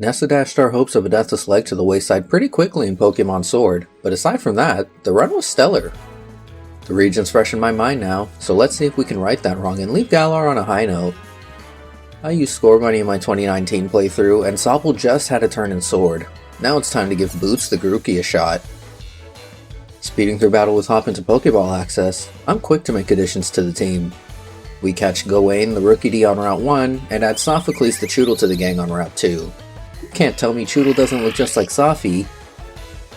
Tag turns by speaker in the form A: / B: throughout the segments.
A: Nessa dashed our hopes of a deathless leg to the wayside pretty quickly in Pokémon Sword, but aside from that, the run was stellar. The region's fresh in my mind now, so let's see if we can right that wrong and leave Galar on a high note. I used score money in my 2019 playthrough, and Sobble just had a turn in Sword. Now it's time to give Boots the Grookey a shot. Speeding through battle with Hop into Pokeball access, I'm quick to make additions to the team. We catch Gawain the Rookie D on Route 1, and add Sophocles the Choodle to the gang on Route 2. Can't tell me Choodle doesn't look just like Sophy.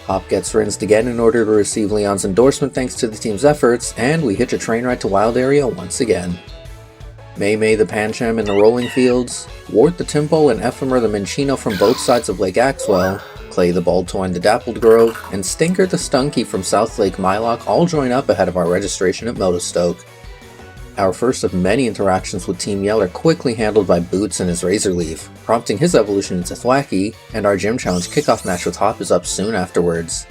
A: Hop gets rinsed again in order to receive Leon's endorsement thanks to the team's efforts, and we hitch a train ride to Wild Area once again. May the Pancham in the rolling fields, Wart the Timple and Ephemer the Minccino from both sides of Lake Axwell, Clay the Baltoy the Dappled Grove, and Stinker the Stunky from South Lake Mylock all join up ahead of our registration at Motostoke. Our first of many interactions with Team Yell are quickly handled by Boots and his Razor Leaf, prompting his evolution into Thwackey, and our Gym Challenge kickoff match with Hop is up soon afterwards.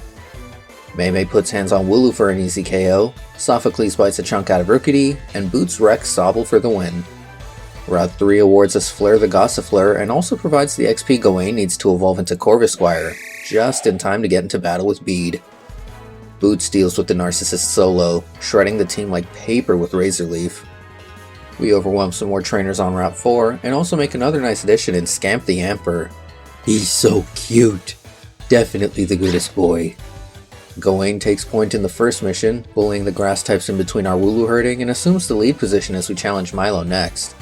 A: May puts hands on Wooloo for an easy KO, Sophocles bites a chunk out of Rookity, and Boots wrecks Sobble for the win. Route 3 awards us Flare the Gossifleur and also provides the XP Gawain needs to evolve into Corvisquire, just in time to get into battle with Bede. Boots deals with the Narcissist solo, shredding the team like paper with Razor Leaf. We overwhelm some more trainers on Route 4, and also make another nice addition in Scamp the Amper. He's so cute! Definitely the goodest boy. Gawain takes point in the first mission, bullying the grass types in between our Wooloo herding, and assumes the lead position as we challenge Milo next.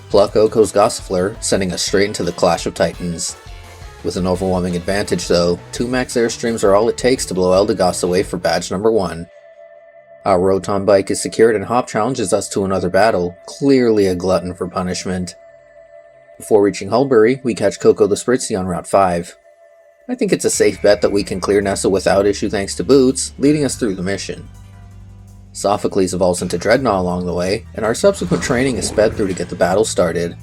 A: Pluck Oko's Gossifleur, sending us straight into the Clash of Titans. With an overwhelming advantage though, 2 max airstreams are all it takes to blow Eldegoss away for badge number 1. Our Rotom bike is secured and Hop challenges us to another battle, clearly a glutton for punishment. Before reaching Hulbury, we catch Coco the Spritzy on Route 5. I think it's a safe bet that we can clear Nessa without issue thanks to Boots, leading us through the mission. Sophocles evolves into Dreadnought along the way, and our subsequent training is sped through to get the battle started.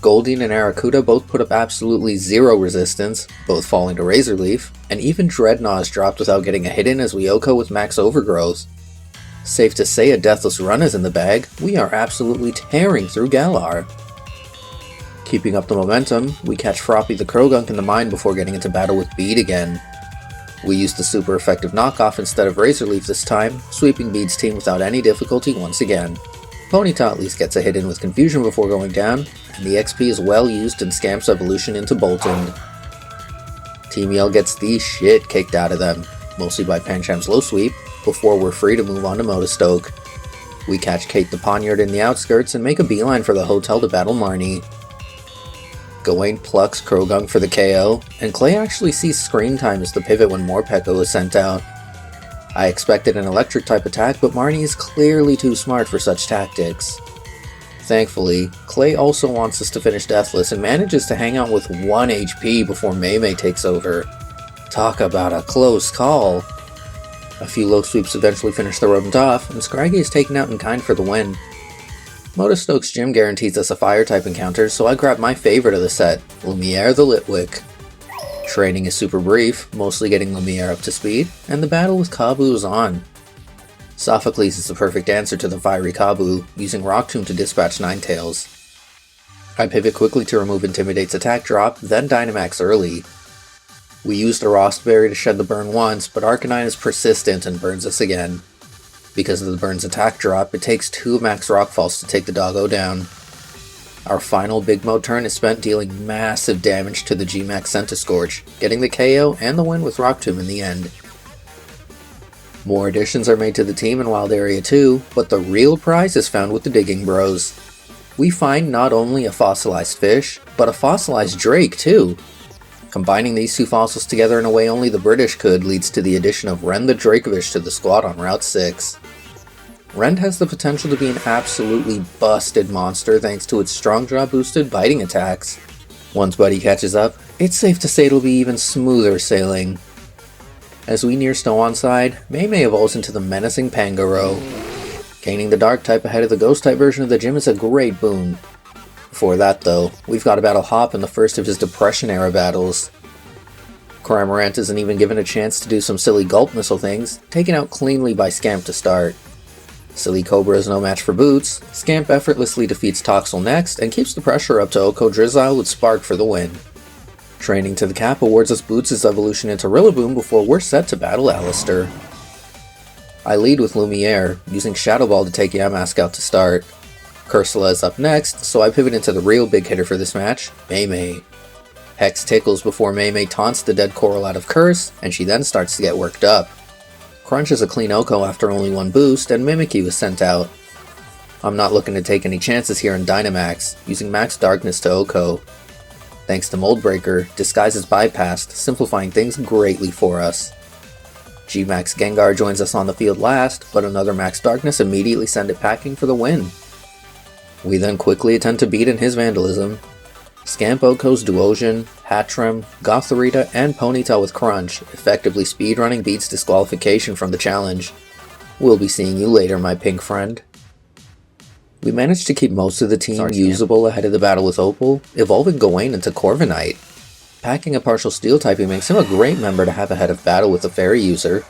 A: Goldeen and Aracuda both put up absolutely zero resistance, both falling to Razor Leaf, and even Dreadnought is dropped without getting a hit in as we Oko with max overgrowth. Safe to say a deathless run is in the bag, we are absolutely tearing through Galar. Keeping up the momentum, we catch Froppy the Krogunk in the mine before getting into battle with Bede again. We use the super effective knockoff instead of Razor Leaf this time, sweeping Bede's team without any difficulty once again. Ponyta at least gets a hit in with Confusion before going down, and the XP is well used in Scamp's evolution into Boltund. Team Yell gets the shit kicked out of them, mostly by Pancham's low sweep, before we're free to move on to Motostoke. We catch Kate the Poniard in the outskirts and make a beeline for the hotel to battle Marnie. Gawain plucks Krogunk for the KO, and Clay actually sees screen time as the pivot when Morpeko is sent out. I expected an electric type attack, but Marnie is clearly too smart for such tactics. Thankfully, Clay also wants us to finish deathless and manages to hang out with 1 HP before May takes over. Talk about a close call. A few low sweeps eventually finish the rodent off, and Scraggy is taken out in kind for the win. Motostoke's gym guarantees us a fire type encounter, so I grab my favorite of the set, Lumiere the Litwick. Training is super brief, mostly getting Lumiere up to speed, and the battle with Kabu is on. Sophocles is the perfect answer to the fiery Kabu, using Rock Tomb to dispatch Ninetales. I pivot quickly to remove Intimidate's attack drop, then Dynamax early. We use the Rostberry to shed the burn once, but Arcanine is persistent and burns us again. Because of the burn's attack drop, it takes 2 max Rockfalls to take the doggo down. Our final big mode turn is spent dealing massive damage to the G-Max Centiskorch, getting the KO and the win with Rock Tomb in the end. More additions are made to the team in Wild Area 2, but the real prize is found with the Digging Bros. We find not only a fossilized fish, but a fossilized Drake too. Combining these 2 fossils together in a way only the British could leads to the addition of Ren the Dracovish to the squad on Route 6. Ren has the potential to be an absolutely busted monster thanks to its strong draw boosted biting attacks. Once Buddy catches up, it's safe to say it'll be even smoother sailing. As we near Snow Onside, May evolves into the menacing Pangoro. Gaining the Dark type ahead of the Ghost type version of the gym is a great boon. Before that though, we've got to battle Hop in the first of his Depression era battles. Cramorant isn't even given a chance to do some silly Gulp Missile things, taken out cleanly by Scamp to start. Silly Cobra is no match for Boots, Scamp effortlessly defeats Toxel next and keeps the pressure up to Oko Drizzile with Spark for the win. Training to the cap awards us Boots' evolution into Rillaboom before we're set to battle Alistair. I lead with Lumiere, using Shadow Ball to take Yamask out to start. Cursula is up next, so I pivot into the real big hitter for this match, May. Hex tickles before May taunts the dead Coral out of Curse, and she then starts to get worked up. Crunch is a clean Oko after only one boost, and Mimikyu is sent out. I'm not looking to take any chances here in Dynamax, using Max Darkness to Oko. Thanks to Mold Breaker, Disguise is bypassed, simplifying things greatly for us. G-Max Gengar joins us on the field last, but another Max Darkness immediately send it packing for the win. We then quickly attempt to beat in his Vandalism. Scamp Oko's Duosion, Hattrem, Gothorita, and Ponytail with Crunch, effectively speedrunning beats disqualification from the challenge. We'll be seeing you later, my pink friend. We managed to keep most of the team usable ahead of the battle with Opal, evolving Gawain into Corviknight. Packing a partial steel typing makes him a great member to have ahead of battle with a fairy user.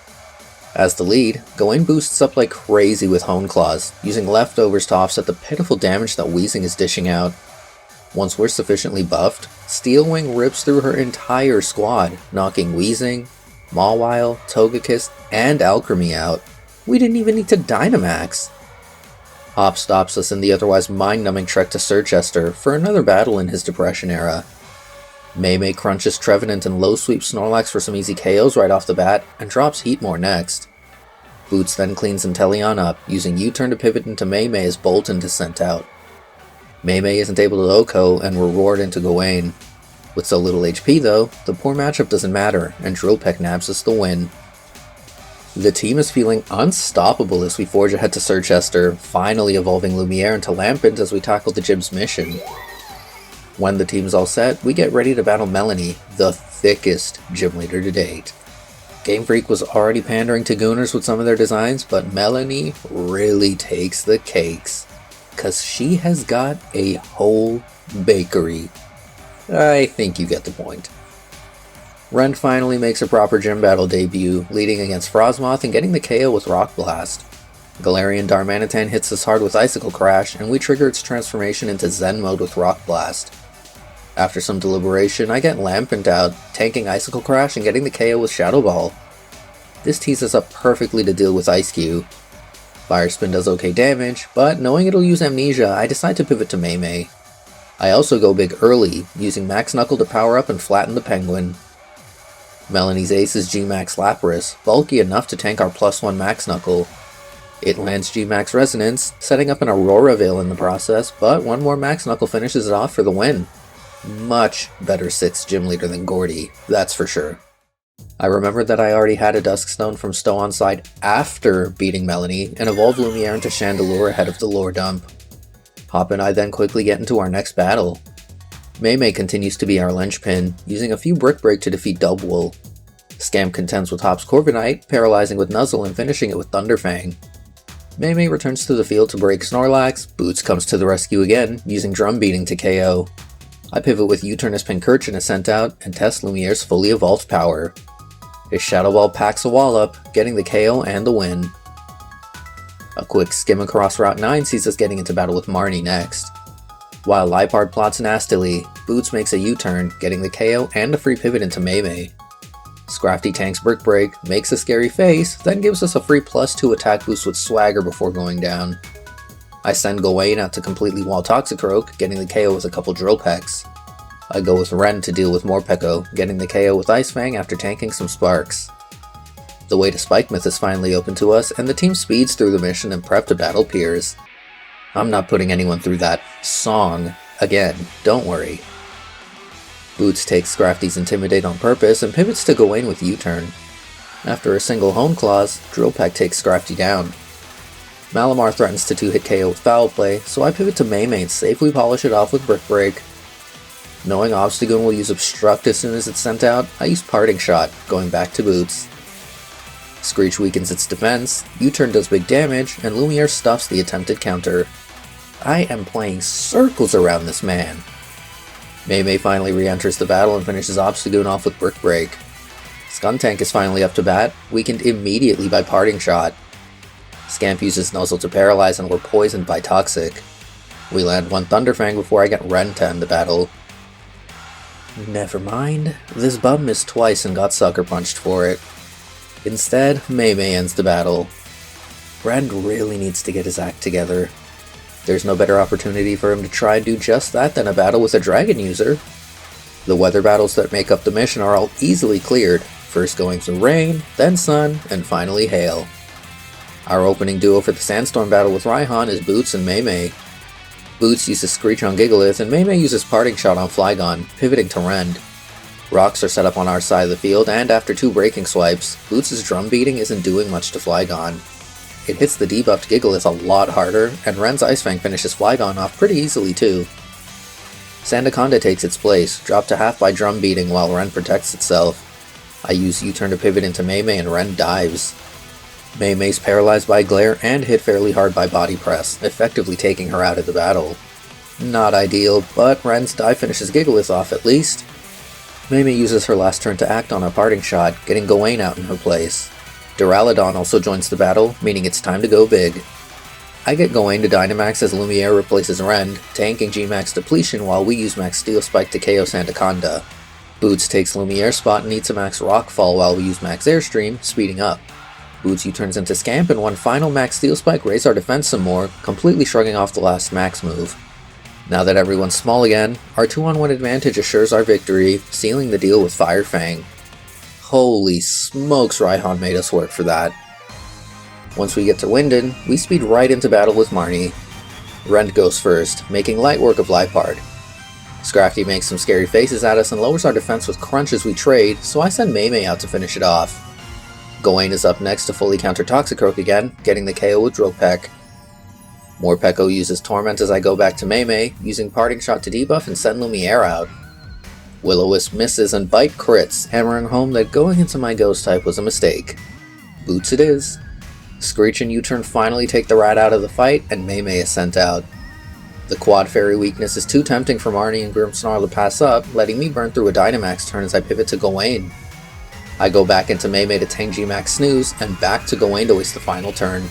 A: As the lead, Gawain boosts up like crazy with Hone Claws, using leftovers to offset the pitiful damage that Weezing is dishing out. Once we're sufficiently buffed, Steel Wing rips through her entire squad, knocking Weezing, Mawile, Togekiss, and Alchemy out. We didn't even need to Dynamax. Hop stops us in the otherwise mind-numbing trek to Sirchester for another battle in his Depression era. May crunches Trevenant and low sweep Snorlax for some easy KOs right off the bat, and drops Heatmore next. Boots then cleans Inteleon up, using U-turn to pivot into May as Boltund is sent out. May isn't able to Oko and we're roared into Gawain. With so little HP though, the poor matchup doesn't matter, and Drill Peck nabs us the win. The team is feeling unstoppable as we forge ahead to Sirchester, finally evolving Lumiere into Lampent as we tackle the gym's mission. When the team's all set, we get ready to battle Melanie, the thickest gym leader to date. Game Freak was already pandering to Gooners with some of their designs, but Melanie really takes the cakes. Cause she has got a whole bakery. I think you get the point. Ren finally makes a proper gym battle debut, leading against Frosmoth and getting the KO with Rock Blast. Galarian Darmanitan hits us hard with Icicle Crash, and we trigger its transformation into Zen mode with Rock Blast. After some deliberation, I get Lampent out, tanking Icicle Crash and getting the KO with Shadow Ball. This tees us up perfectly to deal with Ice Cube. Fire Spin does okay damage, but knowing it'll use Amnesia, I decide to pivot to May. I also go big early, using Max Knuckle to power up and flatten the Penguin. Melanie's ace is G-Max Lapras, bulky enough to tank our +1 Max Knuckle. It lands G-Max Resonance, setting up an Aurora Veil in the process, but one more Max Knuckle finishes it off for the win. Much better 6th gym leader than Gordy, that's for sure. I remembered that I already had a Duskstone from Stow on side after beating Melanie, and evolved Lumiere into Chandelure ahead of the lore dump. Hop and I then quickly get into our next battle. May continues to be our linchpin, using a few Brick Break to defeat Dubwool. Scamp contends with Hop's Corviknight, paralyzing with Nuzzle and finishing it with Thunderfang. May returns to the field to break Snorlax, Boots comes to the rescue again, using Drum Beating to KO. I pivot with U-turn as Pincurchin is sent out, and test Lumiere's fully evolved power. His Shadow Ball packs a wall up, getting the KO and the win. A quick skim across Route 9 sees us getting into battle with Marnie next. While Liepard plots nastily, Boots makes a U-turn, getting the KO and a free pivot into May. Scrafty tanks Brick Break, makes a scary face, then gives us a free +2 attack boost with Swagger before going down. I send Gawain out to completely wall Toxicroak, getting the KO with a couple Drill Pecks. I go with Ren to deal with Morpeko, getting the KO with Ice Fang after tanking some Sparks. The way to Spike Myth is finally open to us, and the team speeds through the mission and prep to battle Piers. I'm not putting anyone through that song again, don't worry. Boots takes Scrafty's Intimidate on purpose and pivots to Gawain with U-turn. After a single Hone Claws, Drill Peck takes Scrafty down. Malamar threatens to 2-hit KO with Foul Play, so I pivot to May and safely polish it off with Brick Break. Knowing Obstagoon will use Obstruct as soon as it's sent out, I use Parting Shot, going back to Boots. Screech weakens its defense, U-turn does big damage, and Lumiere stuffs the attempted counter. I am playing circles around this man. May finally re-enters the battle and finishes Obstagoon off with Brick Break. Skuntank is finally up to bat, weakened immediately by Parting Shot. Scamp uses Nuzzle to paralyze and we're poisoned by Toxic. We land one Thunderfang before I get Ren to end the battle. Never mind, this bum missed twice and got Sucker Punched for it. Instead, Mei ends the battle. Ren really needs to get his act together. There's no better opportunity for him to try and do just that than a battle with a dragon user. The weather battles that make up the mission are all easily cleared, first going through rain, then sun, and finally hail. Our opening duo for the Sandstorm battle with Raihan is Boots and Mei. Boots uses Screech on Gigalith and Mei uses Parting Shot on Flygon, pivoting to Rend. Rocks are set up on our side of the field, and after 2 breaking swipes, Boots' drum beating isn't doing much to Flygon. It hits the debuffed Gigalith a lot harder, and Ren's Ice Fang finishes Flygon off pretty easily too. Sandaconda takes its place, dropped to half by drum beating while Ren protects itself. I use U-turn to pivot into Mei and Ren dives. Mei's paralyzed by Glare and hit fairly hard by Body Press, effectively taking her out of the battle. Not ideal, but Ren's dive finishes Gigalith off at least. Mei uses her last turn to act on a Parting Shot, getting Gawain out in her place. Duraludon also joins the battle, meaning it's time to go big. I get Gawain to Dynamax as Lumiere replaces Ren, tanking G-Max depletion while we use Max Steel Spike to KO Sandaconda. Boots takes Lumiere's spot and eats a Max Rockfall while we use Max Airstream, speeding up. Boots U-turns into Scamp and one final Max Steel Spike raise our defense some more, completely shrugging off the last Max move. Now that everyone's small again, our 2-on-1 advantage assures our victory, sealing the deal with Fire Fang. Holy smokes, Raihan made us work for that. Once we get to Winden, we speed right into battle with Marnie. Rend goes first, making light work of Liepard. Scrafty makes some scary faces at us and lowers our defense with Crunch as we trade, so I send Mei out to finish it off. Gawain is up next to fully counter Toxicroak again, getting the KO with Dropeck. Morpeko uses Torment as I go back to Mei, using Parting Shot to debuff and send Lumiere out. Will-O-Wisp misses and Bite crits, hammering home that going into my Ghost type was a mistake. Boots it is. Screech and U-turn finally take the rat out of the fight, and Mei is sent out. The Quad Fairy weakness is too tempting for Marnie and Grimmsnarl to pass up, letting me burn through a Dynamax turn as I pivot to Gawain. I go back into Mei to tank G-Max Snooze, and back to Gawain to waste the final turn.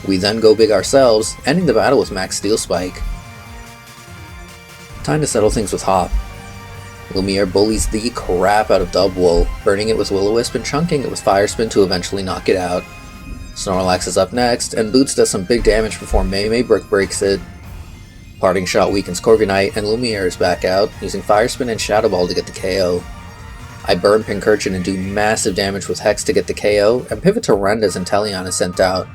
A: We then go big ourselves, ending the battle with Max Steel Spike. Time to settle things with Hop. Lumiere bullies the crap out of Dubwool, burning it with Will-O-Wisp and chunking it with Fire Spin to eventually knock it out. Snorlax is up next, and Boots does some big damage before Mei Brick breaks it. Parting Shot weakens Corviknight, and Lumiere is back out, using Fire Spin and Shadow Ball to get the KO. I burn Pincurchin and do massive damage with Hex to get the KO, and pivot to Rend as Inteleon is sent out.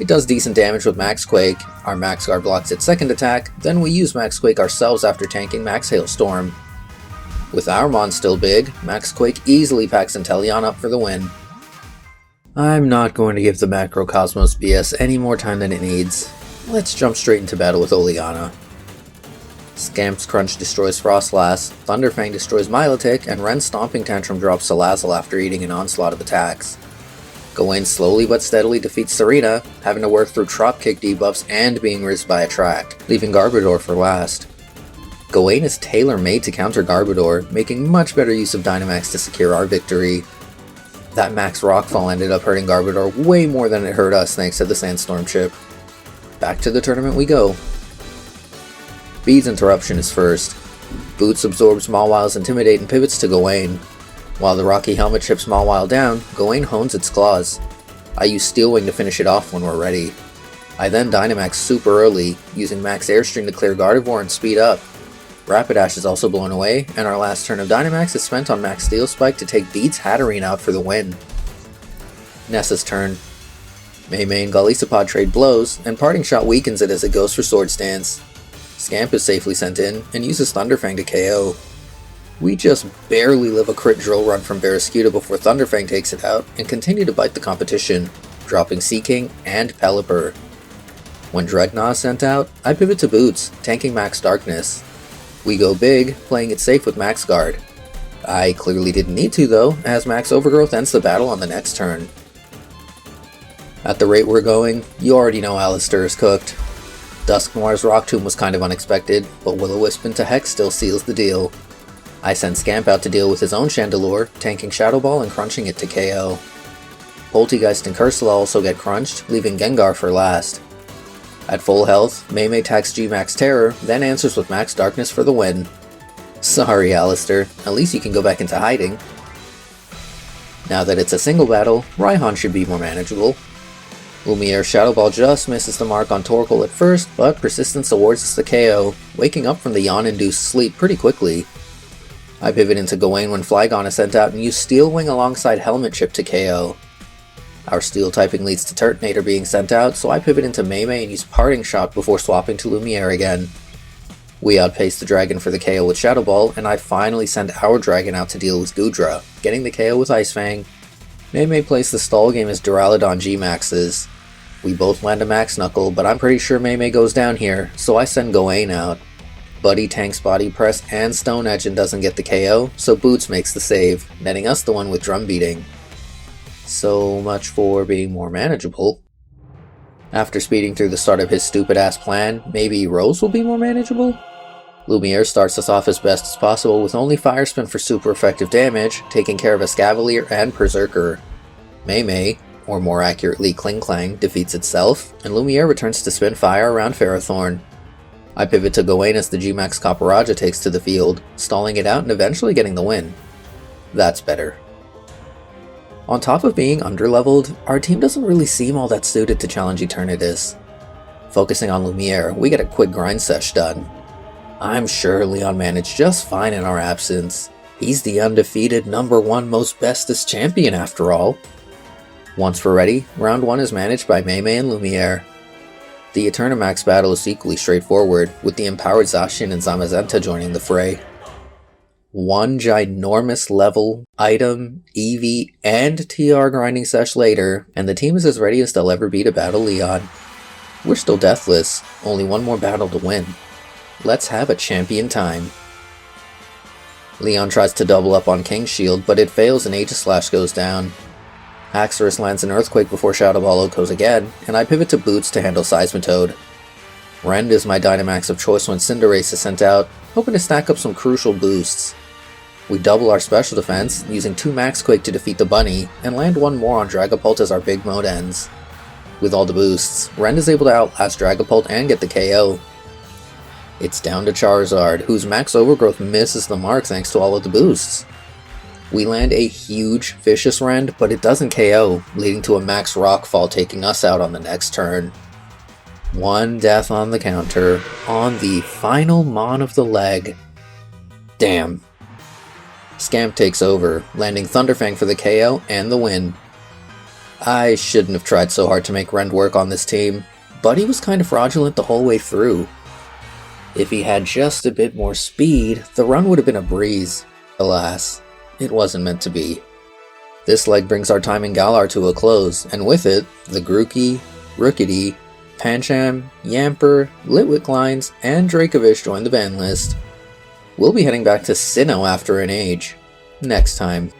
A: It does decent damage with Max Quake, our Max Guard blocks its second attack, then we use Max Quake ourselves after tanking Max Hailstorm. With our Mon still big, Max Quake easily packs Inteleon up for the win. I'm not going to give the Macrocosmos BS any more time than it needs. Let's jump straight into battle with Oleana. Scamp's Crunch destroys Frostlass, Thunderfang destroys Milotic, and Ren's Stomping Tantrum drops Salazzle after eating an onslaught of attacks. Gawain slowly but steadily defeats Serena, having to work through Trop Kick debuffs and being rizzed by Attract, leaving Garbodor for last. Gawain is tailor-made to counter Garbodor, making much better use of Dynamax to secure our victory. That Max Rockfall ended up hurting Garbodor way more than it hurt us thanks to the Sandstorm chip. Back to the tournament we go. Bede's Interruption is first. Boots absorbs Mawil's Intimidate and pivots to Gawain. While the Rocky Helmet chips Mawile down, Gawain hones its claws. I use Steel Wing to finish it off when we're ready. I then Dynamax super early, using Max Airstream to clear Gardevoir and speed up. Rapidash is also blown away, and our last turn of Dynamax is spent on Max Steel Spike to take Bede's Hatterene out for the win. Nessa's turn. Mei and Golisopod trade blows, and Parting Shot weakens it as it goes for Swords Dance. Scamp is safely sent in, and uses Thunderfang to KO. We just barely live a crit drill run from Barraskewda before Thunderfang takes it out, and continue to bite the competition, dropping Seaking and Pelipper. When Dreadnought is sent out, I pivot to Boots, tanking Max Darkness. We go big, playing it safe with Max Guard. I clearly didn't need to though, as Max Overgrowth ends the battle on the next turn. At the rate we're going, you already know Alistair is cooked. Dusknoir's Rock Tomb was kind of unexpected, but Will-O-Wisp into Hex still seals the deal. I send Scamp out to deal with his own Chandelure, tanking Shadow Ball and crunching it to KO. Poltegeist and Cursula also get crunched, leaving Gengar for last. At full health, Mei attacks G-Max Terror, then answers with Max Darkness for the win. Sorry, Alistair, at least you can go back into hiding. Now that it's a single battle, Raihan should be more manageable. Lumiere's Shadow Ball just misses the mark on Torkoal at first, but Persistence awards us the KO, waking up from the yawn-induced sleep pretty quickly. I pivot into Gawain when Flygon is sent out and use Steel Wing alongside Helmet Chip to KO. Our Steel typing leads to Turtonator being sent out, so I pivot into Mei and use Parting Shot before swapping to Lumiere again. We outpace the Dragon for the KO with Shadow Ball, and I finally send our Dragon out to deal with Goodra, getting the KO with Ice Fang. Mei plays the stall game as Duraludon G-Maxes. We both land a Max Knuckle, but I'm pretty sure Mei goes down here, so I send Gawain out. Buddy tanks Body Press and Stone Edge and doesn't get the KO, so Boots makes the save, netting us the one with Drum Beating. So much for being more manageable. After speeding through the start of his stupid ass plan, maybe Rose will be more manageable? Lumiere starts us off as best as possible with only Fire Spin for super effective damage, taking care of Escavalier and Berserker. Mei, or more accurately Klinklang, defeats itself, and Lumiere returns to spin fire around Ferrothorn. I pivot to Gawain as the G-Max Copperajah takes to the field, stalling it out and eventually getting the win. That's better. On top of being underleveled, our team doesn't really seem all that suited to challenge Eternatus. Focusing on Lumiere, we get a quick grind sesh done. I'm sure Leon managed just fine in our absence. He's the undefeated #1 most bestest champion after all. Once we're ready, round 1 is managed by Mei and Lumiere. The Eternamax battle is equally straightforward, with the empowered Zacian and Zamazenta joining the fray. One ginormous level, item, EV, and TR grinding sesh later, and the team is as ready as they'll ever be to battle Leon. We're still deathless, only one more battle to win. Let's have a champion time. Leon tries to double up on King's Shield, but it fails and Aegislash goes down. Haxorus lands an Earthquake before Shadow Ball goes again, and I pivot to Boots to handle Seismitoad. Rend is my Dynamax of choice when Cinderace is sent out, hoping to stack up some crucial boosts. We double our special defense, using 2 Max Quake to defeat the Bunny, and land one more on Dragapult as our big mode ends. With all the boosts, Rend is able to outlast Dragapult and get the KO. It's down to Charizard, whose Max Overgrowth misses the mark thanks to all of the boosts. We land a huge Vicious Rend, but it doesn't KO, leading to a Max Rockfall taking us out on the next turn. One death on the counter, on the final Mon of the leg. Damn. Scamp takes over, landing Thunderfang for the KO and the win. I shouldn't have tried so hard to make Rend work on this team, but he was kind of fraudulent the whole way through. If he had just a bit more speed, the run would have been a breeze. Alas, it wasn't meant to be. This leg brings our time in Galar to a close, and with it, the Grookey, Rookidee, Pancham, Yamper, Litwick lines, and Dracovish join the ban list. We'll be heading back to Sinnoh after an age. Next time.